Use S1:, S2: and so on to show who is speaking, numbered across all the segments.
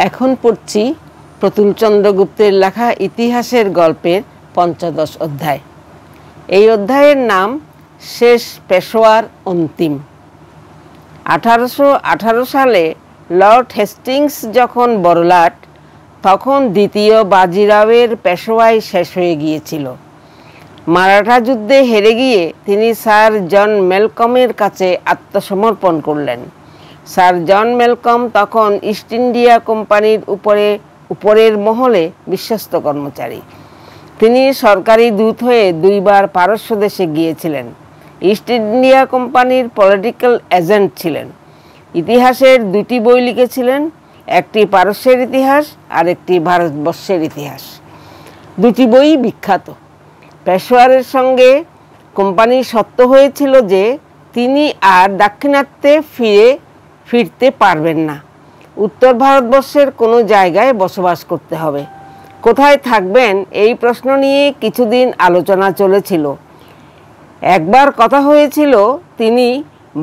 S1: এখন পড়ছি প্রতুল চন্দ্রগুপ্তের লেখা ইতিহাসের গল্পের পঞ্চদশ অধ্যায়। এই অধ্যায়ের নাম শেষ পেশোয়ার অন্তিম। 1818 সালে লর্ড হেস্টিংস যখন বড়লাট, তখন দ্বিতীয় বাজিরাওয়ের পেশোয়াই শেষ হয়ে গিয়েছিল। মারাঠা যুদ্ধে হেরে গিয়ে তিনি স্যার জন ম্যালকমের কাছে আত্মসমর্পণ করলেন। স্যার জন ম্যালকম তখন ইস্ট ইন্ডিয়া কোম্পানির উপরের মহলে বিশ্বস্ত কর্মচারী। তিনি সরকারি দূত হয়ে দুইবার পারস্য দেশে গিয়েছিলেন। ইস্ট ইন্ডিয়া কোম্পানির পলিটিক্যাল এজেন্ট ছিলেন। ইতিহাসের দুটি বই লিখেছিলেন, একটি পারস্যের ইতিহাস আর একটি ভারতবর্ষের ইতিহাস। দুটি বই বিখ্যাত। পেশোয়ারের সঙ্গে কোম্পানির শর্ত হয়েছিল যে তিনি আর দাক্ষিণাত্যে ফিরতে পারবেন না। উত্তর ভারতবর্ষের কোনো জায়গায় বসবাস করতে হবে। কোথায় থাকবেন এই প্রশ্ন নিয়ে কিছুদিন আলোচনা চলেছিল। একবার কথা হয়েছিল তিনি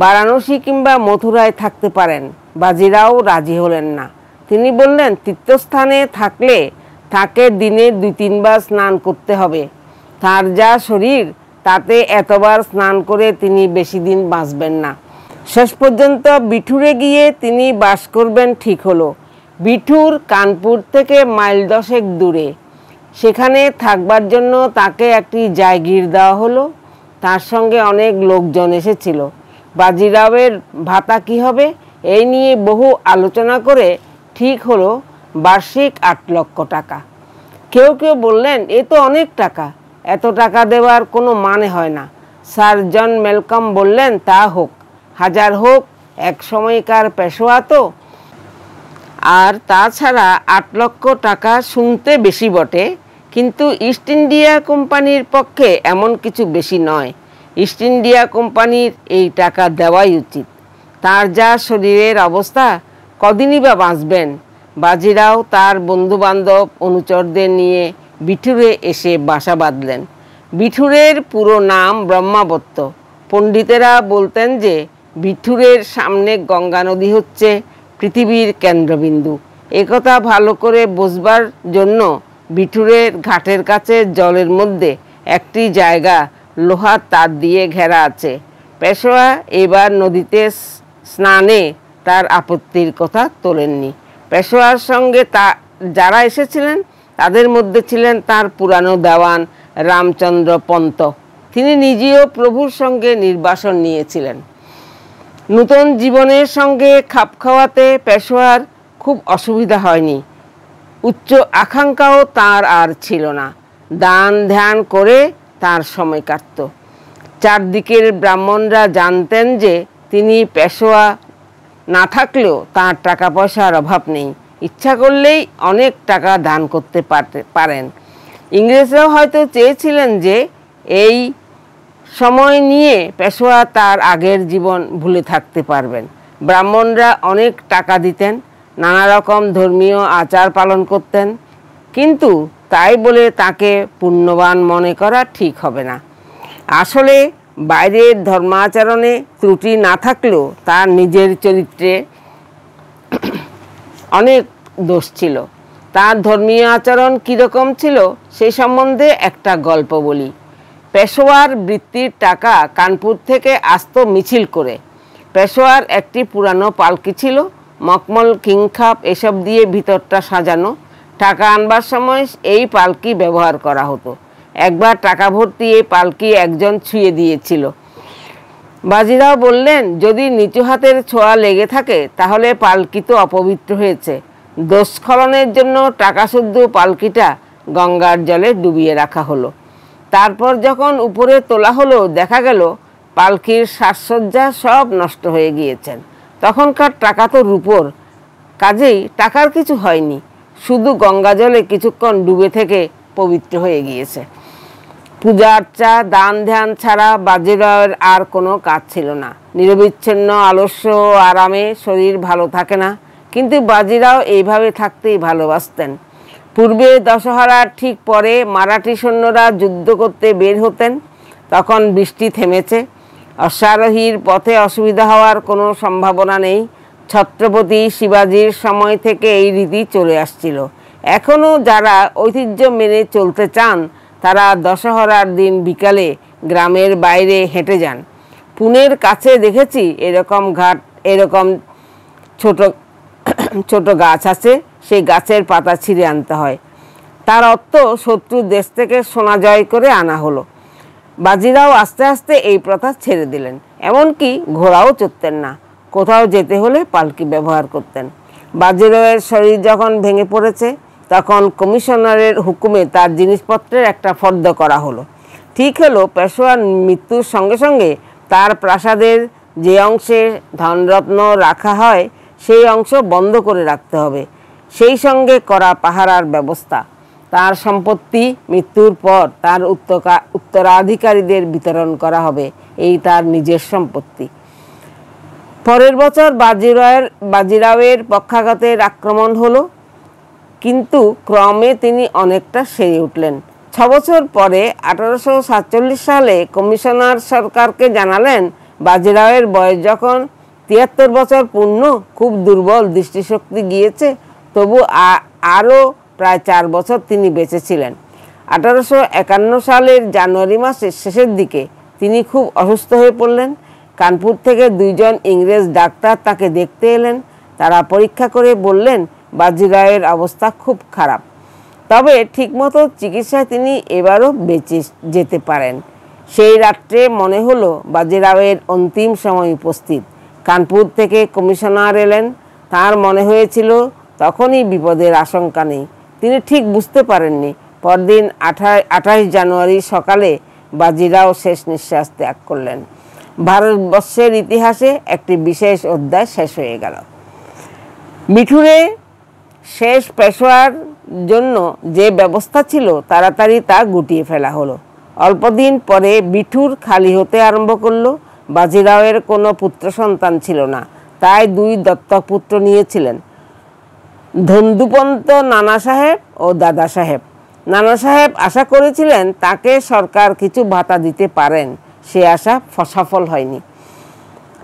S1: বারাণসী কিংবা মথুরায় থাকতে পারেন। বাজিরাও রাজি হলেন না। তিনি বললেন, তীর্থস্থানে থাকলে তাকে দিনে 2-3 বার স্নান করতে হবে। তার যা শরীর, তাতে এতবার স্নান করে তিনি বেশি দিন বাঁচবেন না। শেষ পর্যন্ত বিঠুরে গিয়ে তিনি বাস করবেন ঠিক হলো। বিঠুর কানপুর থেকে মাইল 10 দূরে। সেখানে থাকবার জন্য তাকে একটি জায়গির দেওয়া হলো। তার সঙ্গে অনেক লোকজন এসেছিল। বাজিরাওয়ের ভাতা কী হবে এই নিয়ে বহু আলোচনা করে ঠিক হলো বার্ষিক 8 লক্ষ টাকা। কেউ কেউ বললেন, এ তো অনেক টাকা, এত টাকা দেওয়ার কোনো মানে হয় না। স্যার জন ম্যালকম বললেন, তা হোক, 1000 হোক, এক সময়কার পেশোয়া তো। আর তাছাড়া 8 লক্ষ টাকা শুনতে বেশি বটে, কিন্তু ইস্ট ইন্ডিয়া কোম্পানির পক্ষে এমন কিছু বেশি নয়। ইস্ট ইন্ডিয়া কোম্পানির এই টাকা দেওয়াই উচিত। তার যা শরীরের অবস্থা, কদিনই বা বাঁচবেন। বাজিরাও তার বন্ধুবান্ধব অনুচরদের নিয়ে বিঠুরে এসে বাসা বাঁধলেন। বিঠুরের পুরো নাম ব্রহ্মাবত্ত। পণ্ডিতেরা বলতেন যে বিঠুরের সামনে গঙ্গা নদী হচ্ছে পৃথিবীর কেন্দ্রবিন্দু। একথা ভালো করে বোঝবার জন্য বিঠুরের ঘাটের কাছে জলের মধ্যে একটি জায়গা লোহার তার দিয়ে ঘেরা আছে। পেশোয়া এবার নদীতে স্নানে তার আপত্তির কথা তোলেননি। পেশোয়ার সঙ্গে যারা এসেছিলেন তাদের মধ্যে ছিলেন তার পুরানো দেওয়ান রামচন্দ্র পন্ত। তিনি নিজেও প্রভুর সঙ্গে নির্বাসন নিয়েছিলেন। নূতন জীবনের সঙ্গে খাপ খাওয়াতে পেশোয়ার খুব অসুবিধা হয়নি। উচ্চ আকাঙ্ক্ষাও তার আর ছিল না। দান ধ্যান করে তার সময় কাটত। চারদিকের ব্রাহ্মণরা জানতেন যে তিনি পেশোয়া না থাকলেও তার টাকা পয়সার অভাব নেই। ইচ্ছা করলেই অনেক টাকা দান করতে পারেন। ইংরেজরাও হয়তো চেয়েছিলেন যে এই সময় নিয়ে পেশোয়া তার আগের জীবন ভুলে থাকতে পারবেন। ব্রাহ্মণরা অনেক টাকা দিতেন, নানা রকম ধর্মীয় আচার পালন করতেন, কিন্তু তাই বলে তাকে পুণ্যবান মনে করা ঠিক হবে না। আসলে বাইরের ধর্মাচরণে ত্রুটি না থাকলেও তার নিজের চরিত্রে অনেক দোষ ছিল। তার ধর্মীয় আচরণ কীরকম ছিল সেই সম্বন্ধে একটা গল্প বলি। পেশোয়ার বৃত্তির টাকা কানপুর থেকে আসত মিছিল করে। পেশোয়ার একটি পুরানো পালকি ছিল, মকমল, কিংখাপ এসব দিয়ে ভিতরটা সাজানো। টাকা আনবার সময় এই পালকি ব্যবহার করা হতো। একবার টাকা ভর্তি এই পালকি একজন ছুঁয়ে দিয়েছিল। বাজিরাও বললেন, যদি নিচু হাতের ছোঁয়া লেগে থাকে তাহলে পালকি তো অপবিত্র হয়েছে। দোষস্খলনের জন্য টাকা শুদ্ধ পালকিটা গঙ্গার জলে ডুবিয়ে রাখা হলো। তারপর যখন উপরে তোলা হলো, দেখা গেল পালকির সাজসজ্জা সব নষ্ট হয়ে গিয়েছেন। তখনকার টাকা তো রূপোর, কাজেই টাকার কিছু হয়নি, শুধু গঙ্গা জলে কিছুক্ষণ ডুবে থেকে পবিত্র হয়ে গিয়েছে। পূজা আর্চা, দান ধ্যান ছাড়া বাজিরাওয়ের আর কোনো কাজ ছিল না। নিরবিচ্ছিন্ন আলস্য ও আরামে শরীর ভালো থাকে না, কিন্তু বাজিরাও এইভাবে থাকতেই ভালোবাসতেন। পূর্বে দশহরার ঠিক পরে মারাঠি সৈন্যরা যুদ্ধ করতে বের হতেন। তখন বৃষ্টি থেমেছে, অশ্বারোহীর পথে অসুবিধা হওয়ার কোনো সম্ভাবনা নেই। ছত্রপতি শিবাজির সময় থেকে এই রীতি চলে আসছিল। এখনও যারা ঐতিহ্য মেনে চলতে চান তারা দশহরার দিন বিকালে গ্রামের বাইরে হেঁটে যান। পুনের কাছে দেখেছি এরকম ছোট ছোট গাছ আছে, সেই গাছের পাতা ছিঁড়ে আনতে হয়। তার অর্থ শত্রু দেশ থেকে সোনা জয় করে আনা হলো। বাজিরাও আস্তে আস্তে এই প্রথা ছেড়ে দিলেন। এমনকি ঘোড়াও চড়তেন না, কোথাও যেতে হলে পালকি ব্যবহার করতেন। বাজিরাওয়ের শরীর যখন ভেঙে পড়েছে তখন কমিশনারের হুকুমে তার জিনিসপত্রের একটা ফর্দ করা হলো। ঠিক হলো পেশোয়ার মৃত্যুর সঙ্গে সঙ্গে তার প্রাসাদের যে অংশে ধনরত্ন রাখা হয় সেই অংশ বন্ধ করে রাখতে হবে, সেই সঙ্গে করা পাহারার ব্যবস্থা। তার সম্পত্তি মৃত্যুর পর তার উত্তরাধিকারীদের বিতরণ করা হবে, এই তার নিজের সম্পত্তি। পরের বছর বাজিরাওয়ের পক্ষাঘাতের আক্রমণ হলো, কিন্তু ক্রমে তিনি অনেকটা সেরে উঠলেন। 6 বছর পরে 1847 সালে কমিশনার সরকারকে জানালেন বাজিরাওয়ের বয়স যখন 73 বছর পূর্ণ, খুব দুর্বল দৃষ্টিশক্তি গিয়েছে, তবু আরও প্রায় 4 বছর তিনি বেঁচে ছিলেন। 1851 সালের জানুয়ারি মাসের শেষের দিকে তিনি খুব অসুস্থ হয়ে পড়লেন। কানপুর থেকে 2 জন ইংরেজ ডাক্তার তাকে দেখতে এলেন। তারা পরীক্ষা করে বললেন বাজিরাওয়ের অবস্থা খুব খারাপ, তবে ঠিকমতো চিকিৎসায় তিনি এবারও বেঁচে যেতে পারেন। সেই রাত্রে মনে হলো বাজিরাওয়ের অন্তিম সময় উপস্থিত। কানপুর থেকে কমিশনার এলেন। তার মনে হয়েছিল তখনই বিপদের আশঙ্কা নেই। তিনি ঠিক বুঝতে পারেননি পরদিন 28 জানুয়ারি সকালে বাজিরাও শেষ নিঃশ্বাস ত্যাগ করলেন। ভারতবর্ষের ইতিহাসে একটি বিশেষ অধ্যায় শেষ হয়ে গেল। মিঠুরে শেষ পেশোয়ার জন্য যে ব্যবস্থা ছিল তাড়াতাড়ি তা গুটিয়ে ফেলা হলো। অল্পদিন পরে বিঠুর খালি হতে আরম্ভ করলো। বাজিরাওয়ের কোনো পুত্র সন্তান ছিল না, তাই 2 দত্তক পুত্র নিয়েছিলেন, ধন্দুপন্ত নানা সাহেব ও দাদা সাহেব। নানা সাহেব আশা করেছিলেন তাকে সরকার কিছু ভাতা দিতে পারেন, সে আশা সফল হয়নি।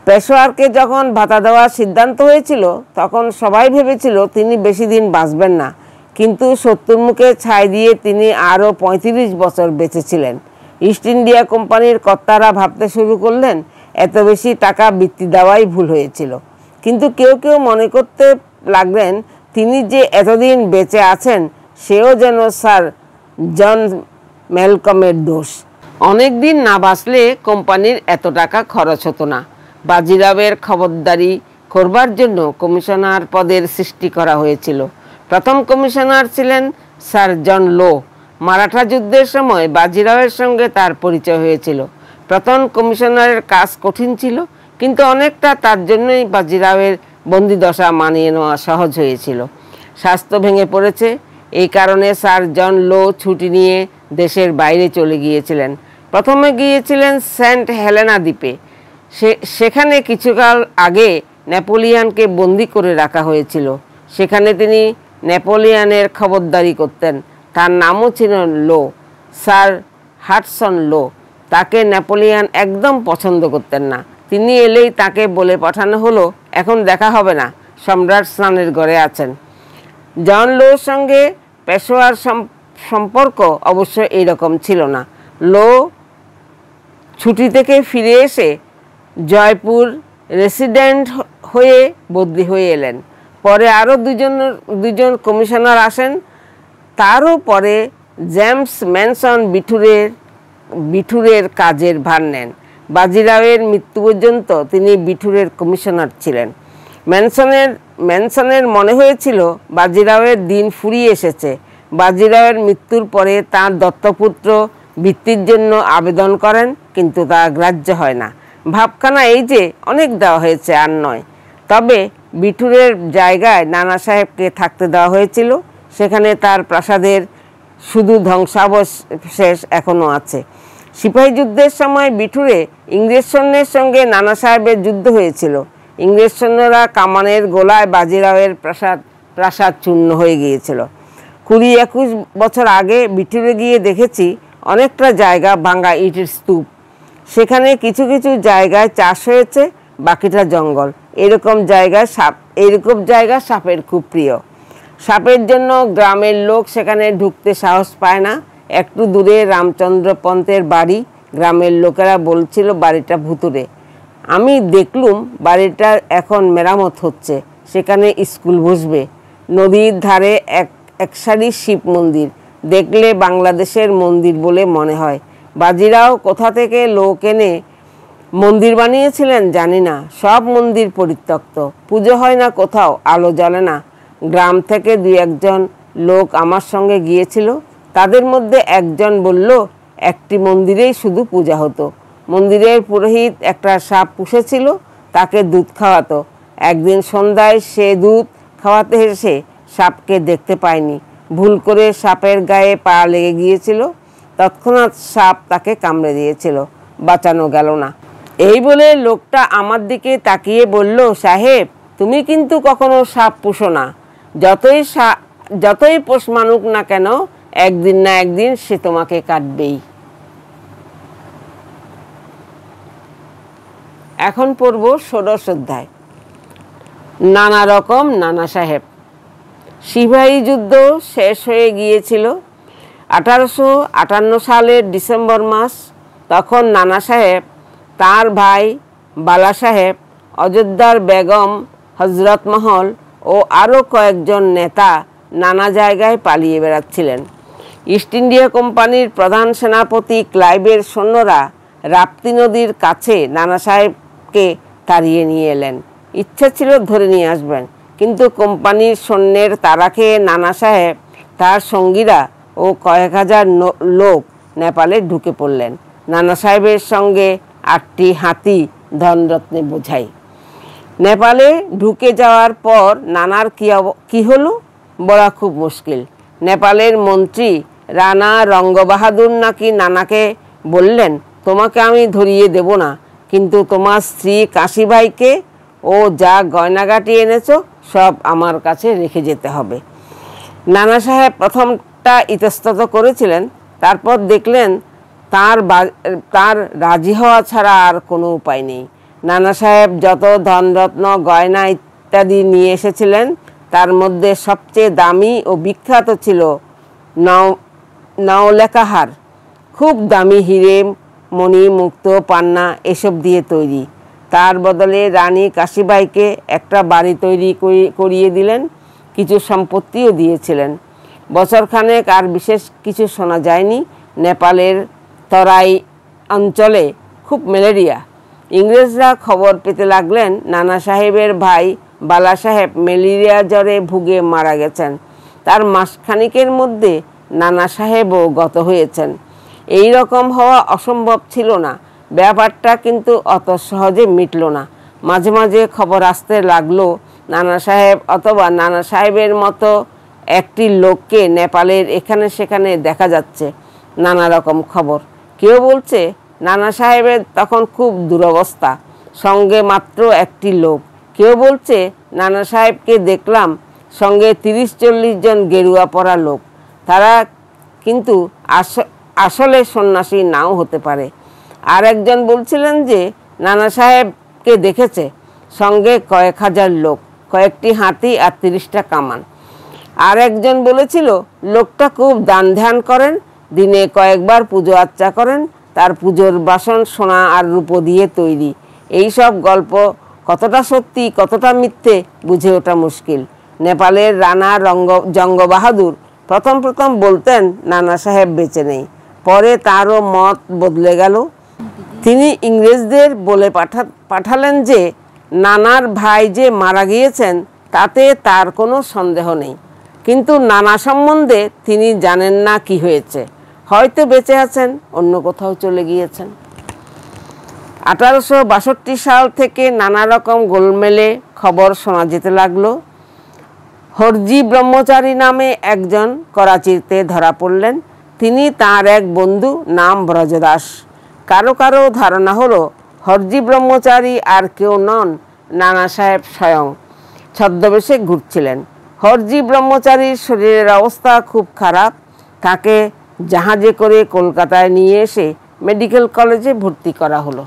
S1: পেশোয়ারকে যখন ভাতা দেওয়ার সিদ্ধান্ত হয়েছিল তখন সবাই ভেবেছিল তিনি বেশি দিন বাঁচবেন না, কিন্তু শত্রুর মুখে ছাই দিয়ে তিনি আরও 35 বছর বেঁচেছিলেন। ইস্ট ইন্ডিয়া কোম্পানির কর্তারা ভাবতে শুরু করলেন এত বেশি টাকা বৃত্তি দেওয়াই ভুল হয়েছিল, কিন্তু কেউ কেউ মনে করতে লাগলেন তিনি যে এতদিন বেঁচে আছেন সেও যেন স্যার জন ম্যালকমের দোষ। অনেক দিন না বাঁচলে কোম্পানির এত টাকা খরচ হতো না। বাজিরাওয়ের খবরদারি করবার জন্য কমিশনার পদের সৃষ্টি করা হয়েছিল। প্রথম কমিশনার ছিলেন স্যার জন লো। মারাঠা যুদ্ধের সময় বাজিরাওয়ের সঙ্গে তার পরিচয় হয়েছিল। প্রথম কমিশনারের কাজ কঠিন ছিল, কিন্তু অনেকটা তার জন্যই বাজিরাওয়ের বন্দিদশা মানিয়ে নেওয়া সহজ হয়েছিল। স্বাস্থ্য ভেঙে পড়েছে, এই কারণে স্যার জন লো ছুটি নিয়ে দেশের বাইরে চলে গিয়েছিলেন। প্রথমে গিয়েছিলেন সেন্ট হেলেনা দ্বীপে। সেখানে কিছুকাল আগে নেপোলিয়ানকে বন্দি করে রাখা হয়েছিল। সেখানে তিনি নেপোলিয়ানের খবরদারি করতেন। তার নামও ছিল লো, স্যার হাডসন লো। তাকে নেপোলিয়ান একদম পছন্দ করতেন না। তিনি এলেই তাকে বলে পাঠানো হলো এখন দেখা হবে না, সম্রাট স্নানের ঘরে আছেন। জন লোর সঙ্গে পেশোয়ার সম্পর্ক অবশ্য এইরকম ছিল না। লো ছুটি থেকে ফিরে এসে জয়পুর রেসিডেন্ট হয়ে বদলি হয়ে এলেন। পরে আরও দুজন কমিশনার আসেন। তারও পরে জেমস ম্যানসন বিঠুরের কাজের ভার নেন। বাজিরাওয়ের মৃত্যু পর্যন্ত তিনি বিঠুরের কমিশনার ছিলেন। ম্যানসনের মনে হয়েছিল বাজিরাওয়ের দিন ফুরিয়ে এসেছে। বাজিরাওয়ের মৃত্যুর পরে তাঁর দত্তপুত্র বৃত্তির জন্য আবেদন করেন, কিন্তু তা গ্রাহ্য হয় না। ভাবখানা এই যে অনেক দেওয়া হয়েছে আর নয়। তবে বিঠুরের জায়গায় নানা সাহেবকে থাকতে দেওয়া হয়েছিল। সেখানে তার প্রাসাদের শুধু ধ্বংসাবশেষ এখনও আছে। সিপাহী যুদ্ধের সময় বিঠুরে ইংরেজ সৈন্যের সঙ্গে নানা সাহেবের যুদ্ধ হয়েছিল। ইংরেজ সৈন্যরা কামানের গোলায় বাজিরাওয়ের প্রাসাদ চূর্ণ হয়ে গিয়েছিল। 20-21 বছর আগে বিঠুরে গিয়ে দেখেছি অনেকটা জায়গা ভাঙা ইটের স্তূপ। সেখানে কিছু কিছু জায়গায় চাষ হয়েছে, বাকিটা জঙ্গল। এরকম জায়গা সাপের খুব প্রিয়। সাপের জন্য গ্রামের লোক সেখানে ঢুকতে সাহস পায় না। একটু দূরে রামচন্দ্র পন্থের বাড়ি। গ্রামের লোকেরা বলছিল বাড়িটা ভুতুড়ে। আমি দেখলুম বাড়িটা এখন মেরামত হচ্ছে, সেখানে স্কুল বসবে। নদীর ধারে এক সারি শিব মন্দির, দেখলে বাংলাদেশের মন্দির বলে মনে হয়। বাজিরাও কোথা থেকে লোক এনে মন্দির বানিয়েছিলেন জানি না। সব মন্দির পরিত্যক্ত, পুজো হয় না কোথাও, আলো জ্বলে না। গ্রাম থেকে 2-1 লোক আমার সঙ্গে গিয়েছিল। তাদের মধ্যে একজন বলল একটি মন্দিরেই শুধু পূজা হতো। মন্দিরের পুরোহিত একটা সাপ পুষেছিল, তাকে দুধ খাওয়াতো। একদিন সন্ধ্যায় সে দুধ খাওয়াতে এসে সাপকে দেখতে পায়নি। ভুল করে সাপের গায়ে পা লেগে গিয়েছিল। তৎক্ষণাৎ সাপ তাকে কামড়ে দিয়েছিল, বাঁচানো গেল না। এই বলে লোকটা আমার দিকে তাকিয়ে বলল, সাহেব, তুমি কিন্তু কখনো সাপ পুষো না। যতই পোষ মানুক না কেন, একদিন না একদিন সে তোমাকে কাটবেই। এখন পড়ব 16 অধ্যায়। নানা রকম নানা সাহেব। সিপাহী যুদ্ধ শেষ হয়ে গিয়েছিল 1858 সালের ডিসেম্বর মাস। তখন নানা সাহেব, তার ভাই বালা সাহেব, অযোধ্যার বেগম হজরত মহল ও আরও কয়েকজন নেতা নানা জায়গায় পালিয়ে বেড়াচ্ছিলেন। ইস্ট ইন্ডিয়া কোম্পানির প্রধান সেনাপতি ক্লাইভের সৈন্যরা রাপ্তি নদীর কাছে নানা সাহেবকে তাড়িয়ে নিয়ে এলেন। ইচ্ছা ছিল ধরে নিয়ে আসবেন, কিন্তু কোম্পানির সৈন্যের তাড়া খেয়ে নানা সাহেব, তার সঙ্গীরা ও কয়েক হাজার লোক নেপালে ঢুকে পড়লেন। নানা সাহেবের সঙ্গে 8টি হাতি ধনরত্নে বোঝাই। নেপালে ঢুকে যাওয়ার পর নানার কি হলো বলা খুব মুশকিল। নেপালের মন্ত্রী রানা রঙ্গবাহাদুর নাকি নানাকে বললেন, তোমাকে আমি ধরিয়ে দেব না, কিন্তু তোমার স্ত্রী কাশীবাইকে ও যা গয়নাগাটি এনেছো সব আমার কাছে রেখে যেতে হবে। নানা সাহেব প্রথমটা ইতস্তত করেছিলেন, তারপর দেখলেন তার রাজি হওয়া ছাড়া আর কোনো উপায় নেই। নানা সাহেব যত ধনরত্ন গয়না ইত্যাদি নিয়ে এসেছিলেন, তার মধ্যে সবচেয়ে দামি ও বিখ্যাত ছিল নওলেকাহার। খুব দামি হিরে, মণি, মুক্ত, পান্না এসব দিয়ে তৈরি। তার বদলে রানী কাশীবাইকে একটা বাড়ি তৈরি করিয়ে দিলেন, কিছু সম্পত্তিও দিয়েছিলেন। বছরখানেক আর বিশেষ কিছু শোনা যায়নি। নেপালের তরাই অঞ্চলে খুব ম্যালেরিয়া। ইংরেজরা খবর পেতে লাগলেন নানা সাহেবের ভাই বালা সাহেব ম্যালেরিয়া জ্বরে ভুগে মারা গেছেন। তার মাসখানিকের মধ্যে নানা সাহেবও গত হয়েছেন। এই রকম হওয়া অসম্ভব ছিল না। ব্যাপারটা কিন্তু অত সহজে মিটল না। মাঝে মাঝে খবর আসতে লাগলো নানা সাহেব অথবা নানা সাহেবের মতো একটি লোককে নেপালের এখানে সেখানে দেখা যাচ্ছে। নানা রকম খবর। কেউ বলছে নানা সাহেবের তখন খুব দুরবস্থা, সঙ্গে মাত্র একটি লোক। কেউ বলছে নানা সাহেবকে দেখলাম সঙ্গে 30-40 জন গেরুয়া পরা লোক। তারা কিন্তু আসলে সন্ন্যাসী নাও হতে পারে। আর একজন বলছিলেন যে নানা সাহেবকে দেখেছে সঙ্গে কয়েক হাজার লোক, কয়েকটি হাতি আর 30টা কামান। আর একজন বলেছিল লোকটা খুব দান ধ্যান করেন, দিনে কয়েকবার পুজো আর্চা করেন, তার পুজোর বাসন সোনা আর রূপো দিয়ে তৈরি। এই সব গল্প কতটা সত্যি কতটা মিথ্যে বুঝে ওঠা মুশকিল। নেপালের রানা জঙ্গবাহাদুর প্রথম বলতেন নানা সাহেব বেঁচে নেই, পরে তারও মত বদলে গেল। তিনি ইংরেজদের বলে পাঠালেন যে নানার ভাই যে মারা গিয়েছেন তাতে তার কোনো সন্দেহ নেই, কিন্তু নানা সম্বন্ধে তিনি জানেন না কি হয়েছে। হয়তো বেঁচে আছেন, অন্য কোথাও চলে গিয়েছেন। 1862 সাল থেকে নানা রকম গোলমেলে খবর শোনা যেতে লাগলো। হরজি ব্রহ্মচারী নামে একজন করাচিতে ধরা পড়লেন। তিনি তার এক বন্ধু, নাম ব্রজদাস। কারো কারো ধারণা হলো হরজি ব্রহ্মচারী আর কেউ নন, নানা সাহেব স্বয়ং ছদ্মবেশে ঘুরছিলেন। হরজি ব্রহ্মচারীর শরীরের অবস্থা খুব খারাপ। তাকে জাহাজে করে কলকাতায় নিয়ে এসে মেডিকেল কলেজে ভর্তি করা হলো।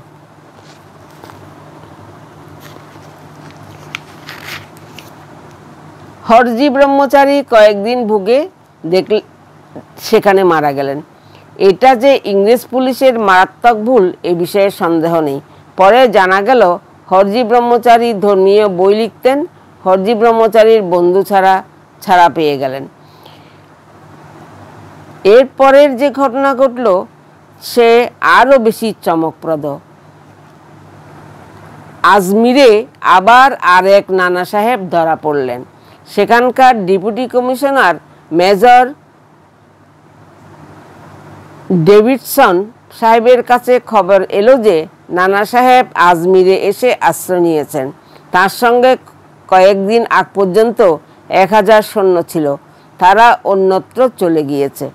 S1: হরজি ব্রহ্মচারী কয়েকদিন ভুগে সেখানে মারা গেলেন। এটা যে ইংরেজ পুলিশের মারাত্মক ভুল এ বিষয়ে সন্দেহ নেই। পরে জানা গেল হরজি ব্রহ্মচারী ধর্মীয় বই লিখতেন। হরজি ব্রহ্মচারীর বন্ধু ছাড়া পেয়ে গেলেন। এরপরের যে ঘটনা ঘটল সে আরও বেশি চমকপ্রদ। আজমিরে আবার আরেক নানা সাহেব ধরা পড়লেন। সেখানকার ডেপুটি কমিশনার মেজর ডেভিডসন সাহেবের কাছে খবর এলো যে নানা সাহেব আজমিরে এসে আশ্রয় নিয়েছেন। তার সঙ্গে কয়েকদিন আগ পর্যন্ত 1000 সৈন্য ছিল, তারা অন্যত্র চলে গিয়েছে।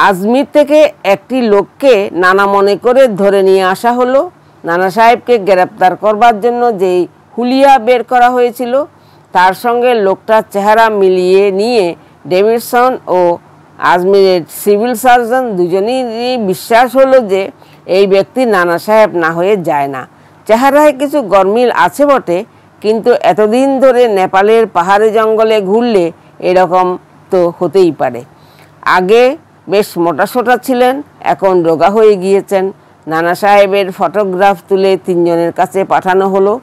S1: আজমির থেকে একটি লোককে নানা মনে করে ধরে নিয়ে আসা হলো। নানা সাহেবকে গ্রেপ্তার করবার জন্য যেই হুলিয়া বের করা হয়েছিল তার সঙ্গে লোকটার চেহারা মিলিয়ে নিয়ে ডেভিডসন ও আজমিরের সিভিল সার্জন দুজনেরই বিশ্বাস হলো যে এই ব্যক্তি নানা সাহেব না হয়ে যায় না। চেহারায় কিছু গরমিল আছে বটে, কিন্তু এতদিন ধরে নেপালের পাহাড়ে জঙ্গলে ঘুরলে এরকম তো হতেই পারে। আগে বেশ মোটাসোটা ছিলেন, এখন রোগা হয়ে গিয়েছেন। নানা সাহেবের ফটোগ্রাফ তুলে 3 জনের কাছে পাঠানো হলো।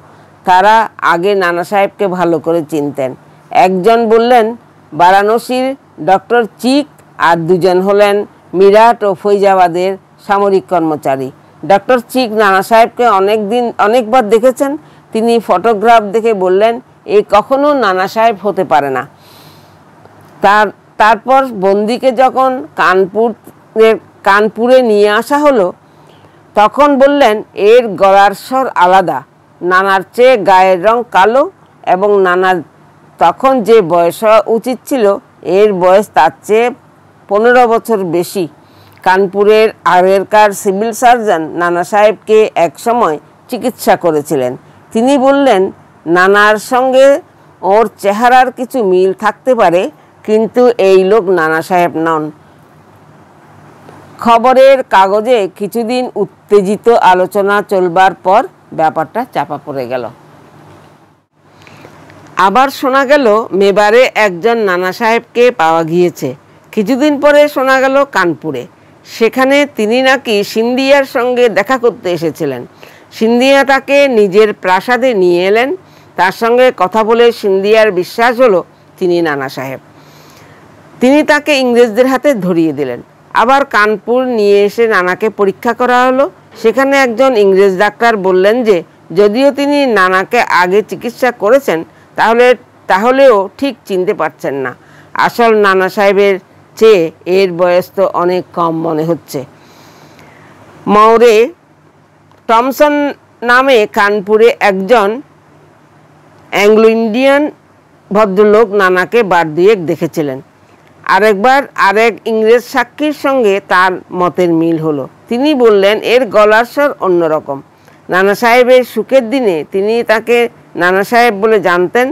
S1: তারা আগে নানা সাহেবকে ভালো করে চিনতেন। একজন বললেন বারাণসীর ডক্টর চিক, আর 2 জন হলেন মিরাট ও ফৈজাবাদের সামরিক কর্মচারী। ডক্টর চিক নানা সাহেবকে অনেকবার দেখেছেন। তিনি ফটোগ্রাফ দেখে বললেন এই কখনো নানা সাহেব হতে পারে না। তারপর বন্দিকে যখন কানপুরে নিয়ে আসা হলো তখন বললেন এর গলার স্বর আলাদা, নানার চেয়ে গায়ের রং কালো এবং নানার তখন যে বয়স হওয়া উচিত ছিল এর বয়স তার চেয়ে 15 বছর বেশি। কানপুরের আগেরকার সিভিল সার্জন নানা সাহেবকে এক সময় চিকিৎসা করেছিলেন। তিনি বললেন নানার সঙ্গে ওর চেহারার কিছু মিল থাকতে পারে, কিন্তু এই লোক নানা সাহেব নন। খবরের কাগজে কিছুদিন উত্তেজিত আলোচনা চলবার পর ব্যাপারটা চাপা পড়ে গেল। আবার শোনা গেল মেবারে একজন নানা সাহেবকে পাওয়া গিয়েছে। কিছুদিন পরে শোনা গেল কানপুরে, সেখানে তিনি নাকি সিন্ধিয়ার সঙ্গে দেখা করতে এসেছিলেন। সিন্ধিয়া তাকে নিজের প্রাসাদে নিয়ে এলেন। তার সঙ্গে কথা বলে সিন্ধিয়ার বিশ্বাস হলো তিনি নানা সাহেব। তিনি তাকে ইংরেজদের হাতে ধরিয়ে দিলেন। আবার কানপুর নিয়ে এসে নানাকে পরীক্ষা করা হলো। সেখানে একজন ইংরেজ ডাক্তার বললেন যে যদিও তিনি নানাকে আগে চিকিৎসা করেছেন তাহলেও ঠিক চিনতে পারছেন না। আসল নানা সাহেবের চেয়ে এর বয়স তো অনেক কম মনে হচ্ছে। মৌরে টমসন নামে কানপুরে একজন অ্যাংলো ইন্ডিয়ান ভদ্রলোক নানাকে বার দুয়েক দেখেছিলেন। আরেকবার আরেক ইংরেজ সাক্ষীর সঙ্গে তার মতের মিল হলো। তিনি বললেন এর গলার স্বর অন্যরকম। নানা সাহেবের সুখের দিনে তিনি তাকে নানা সাহেব বলে জানতেন,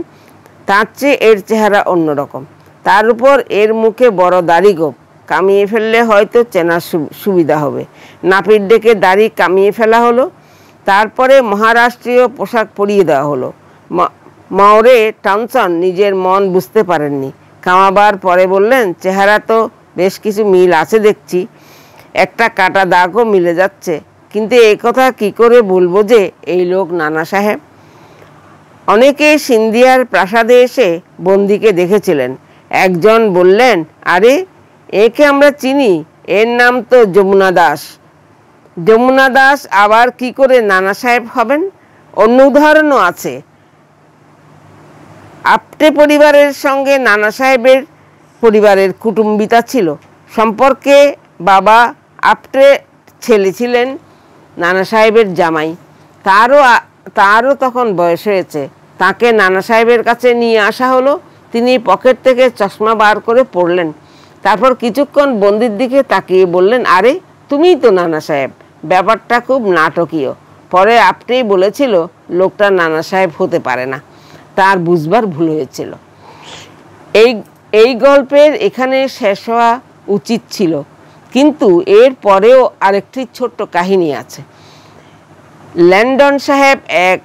S1: তার চেয়ে এর চেহারা অন্যরকম। তার উপর এর মুখে বড় দাড়ি গোঁফ, কামিয়ে ফেললে হয়তো চেনার সুবিধা হবে। নাপিত ডেকে দাড়ি কামিয়ে ফেলা হলো। তারপরে মহারাষ্ট্রীয় পোশাক পরিয়ে দেওয়া হলো। মৌরে টমসন নিজের মন বুঝতে পারেননি। কামাবার পরে বললেন চেহারা তো বেশ কিছু মিল আছে দেখছি, একটা কাটা দাগও মিলে যাচ্ছে, কিন্তু এই কথা কি করে বলবো যে এই লোক নানা সাহেব? অনেকে সিন্ধিয়ার প্রাসাদে এসে বন্দিকে দেখেছিলেন। একজন বললেন আরে একে আমরা চিনি, এর নাম তো যমুনা দাস। যমুনা দাস আবার কি করে নানা সাহেব হবেন? অন্য উদাহরণও আছে। আপটে পরিবারের সঙ্গে নানা সাহেবের পরিবারের কুটুম্বিতা ছিল। সম্পর্কে বাবা আপটে ছেলে ছিলেন নানা সাহেবের জামাই। তারও তখন বয়স হয়েছে। তাকে নানা সাহেবের কাছে নিয়ে আসা হলো। তিনি পকেট থেকে চশমা বার করে পড়লেন। তারপর কিছুক্ষণ বন্দির দিকে তাকিয়ে বললেন আরে তুমিই তো নানা সাহেব। ব্যাপারটা খুব নাটকীয়। পরে আপনিই বলেছিল লোকটা নানা সাহেব হতে পারে না, তার বুঝবার ভুল হয়েছিল। এই গল্পের এখানে শেষ হওয়া উচিত ছিল, কিন্তু এর পরেও আরেকটি ছোট্ট কাহিনী আছে। ল্যান্ডন সাহেব এক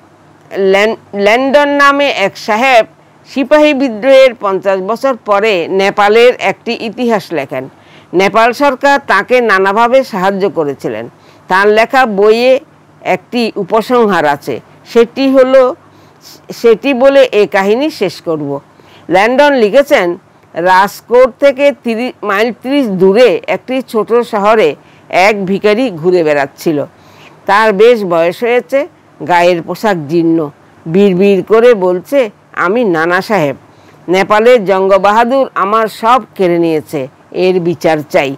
S1: ল্যান্ডন নামে এক সাহেব সিপাহী বিদ্রোহের 50 বছর পরে নেপালের একটি ইতিহাস লেখেন। নেপাল সরকার তাকে নানাভাবে সাহায্য করেছিলেন। তার লেখা বইয়ে একটি উপসংহার আছে, সেটি বলে এই কাহিনী শেষ করব। ল্যান্ডন লিখেছেন, রাজকোট থেকে 30 মাইল দূরে একটি ছোট শহরে এক ভিখারি ঘুরে বেড়াচ্ছিল। তার বেশ বয়স হয়েছে, গায়ের পোশাক জীর্ণ, বিড়বিড় করে বলছে, আমি নানা সাহেব, নেপালের জঙ্গবাহাদুর আমার সব কেড়ে নিয়েছে, এর বিচার চাই।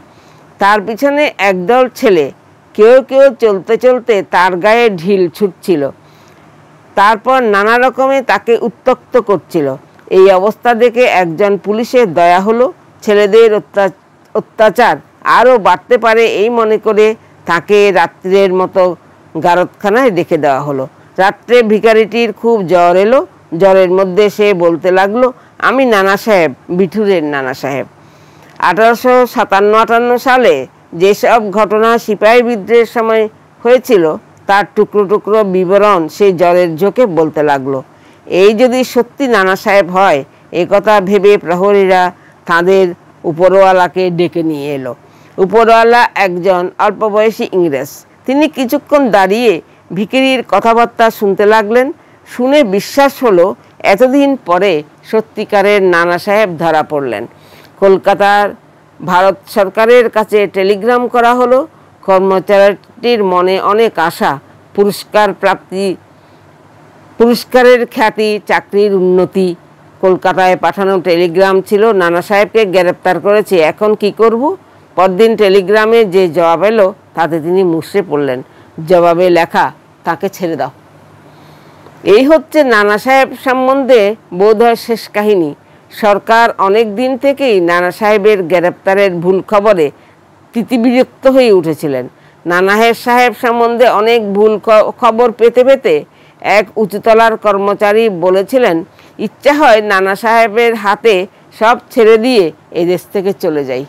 S1: তার পিছনে একদল ছেলে কেউ কেউ চলতে চলতে তার গায়ে ঢিল ছুটছিল, তারপর নানা রকমে তাকে উত্ত্যক্ত করছিল। এই অবস্থা দেখে একজন পুলিশের দয়া হলো। ছেলেদের অত্যাচার আরও বাড়তে পারে এই মনে করে তাকে রাত্রের মতো গারদখানায় রেখে দেওয়া হলো। রাত্রে ভিখারিটির খুব জ্বর এলো। জ্বরের মধ্যে সে বলতে লাগলো, আমি নানা সাহেব, বিঠুরের নানা সাহেব। 1857-58 সালে যেসব ঘটনা সিপাহী বিদ্রোহের সময় হয়েছিল তার টুকরো টুকরো বিবরণ সেই জ্বরের ঝোঁকে বলতে লাগলো। এই যদি সত্যি নানা সাহেব হয়, এ কথা ভেবে প্রহরীরা তাদের উপরওয়ালাকে ডেকে নিয়ে এলো। উপরওয়ালা একজন অল্প বয়সী ইংরেজ। তিনি কিছুক্ষণ দাঁড়িয়ে ভিখারির কথাবার্তা শুনতে লাগলেন। শুনে বিশ্বাস হলো এতদিন পরে সত্যিকারের নানা সাহেব ধরা পড়লেন। কলকাতার ভারত সরকারের কাছে টেলিগ্রাম করা হলো। কর্মচারীটির মনে অনেক আশা, পুরস্কারের খ্যাতি, চাকরির উন্নতি। কলকাতায় পাঠানো টেলিগ্রাম ছিল, নানা সাহেবকে গ্রেপ্তার করেছে, এখন কি করব? পরদিন টেলিগ্রামে যে জবাব এলো তাতে তিনি মুষড়ে পড়লেন। জবাবে লেখা, তাকে ছেড়ে দাও। এই হচ্ছে নানা সাহেব সম্বন্ধে বোধহয় শেষ কাহিনী। সরকার অনেক দিন থেকেই নানা সাহেবের গ্রেপ্তারের ভুল খবরে তিতিবিরক্ত হয়ে উঠেছিলেন। নানা সাহেব সম্বন্ধে অনেক ভুল খবর পেতে পেতে এক উঁচুতলার কর্মচারী বলেছিলেন, ইচ্ছা হয় নানা সাহেবের হাতে সব ছেড়ে দিয়ে এদেশ থেকে চলে যাই।